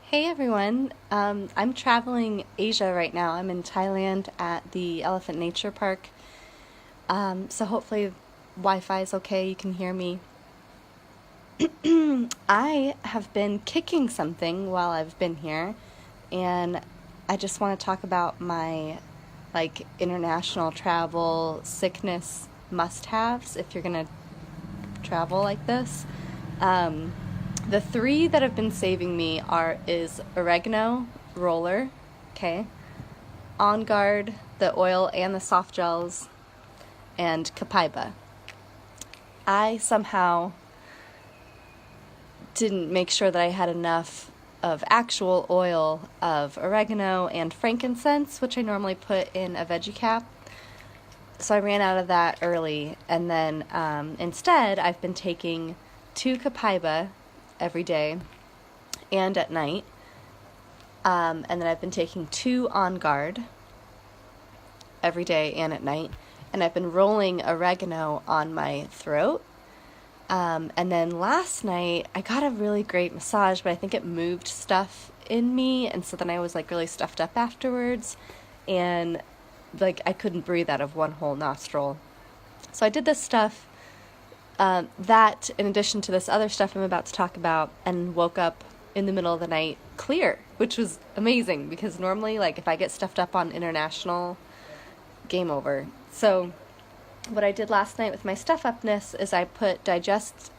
Hey everyone, I'm traveling Asia right now. I'm in Thailand at the Elephant Nature Park. So hopefully Wi-Fi is okay, you can hear me. I have been kicking something while I've been here, and I just want to talk about my international travel sickness must-haves if you're gonna travel like this. Um, the three that have been saving me is oregano roller, okay, On Guard, the oil and the soft gels, and copaiba. I somehow didn't make sure that I had enough of actual oil of oregano and frankincense, which I normally put in a veggie cap. So I ran out of that early, and then instead I've been taking 2 copaiba every day and at night, and then I've been taking 2 On Guard every day and at night, and I've been rolling oregano on my throat. And then last night I got a really great massage, but I think it moved stuff in me, and so then I was really stuffed up afterwards, and I couldn't breathe out of one whole nostril. So I did this stuff, that in addition to this other stuff I'm about to talk about, and woke up in the middle of the night clear, which was amazing because normally if I get stuffed up on international, game over. So what I did last night with my stuff upness is I put digest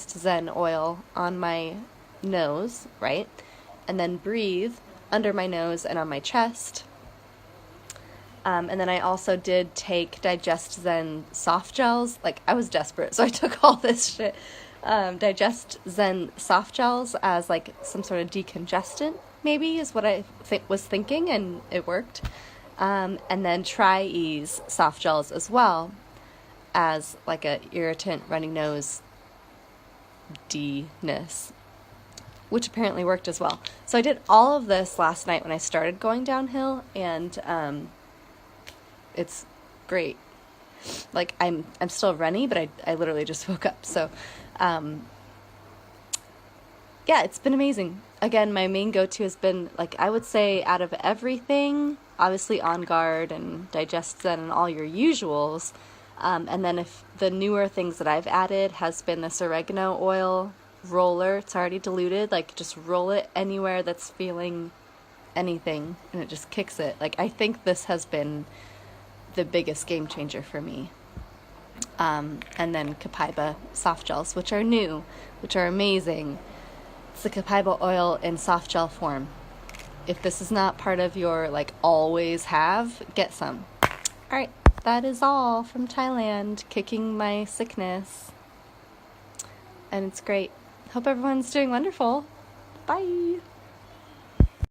Zen oil on my nose, right? And then breathe under my nose and on my chest. And then I also did take Digest Zen soft gels. I was desperate, so I took all this shit. Digest Zen soft gels as some sort of decongestant, maybe, is what I was thinking, and it worked. And then Tri-Ease soft gels as well as a irritant runny nose D-ness, which apparently worked as well. So I did all of this last night when I started going downhill, and it's great. I'm still runny, but I literally just woke up. So yeah, it's been amazing. Again, my main go-to has been, I would say out of everything, obviously On Guard and Digest Zen and all your usuals. And then if the newer things that I've added has been this oregano oil roller. It's already diluted. Just roll it anywhere that's feeling anything, and it just kicks it. I think this has been the biggest game changer for me. And then copaiba soft gels, which are new, which are amazing. It's the copaiba oil in soft gel form. If this is not part of your always have, get some. All right, that is all from Thailand, kicking my sickness. And it's great. Hope everyone's doing wonderful. Bye.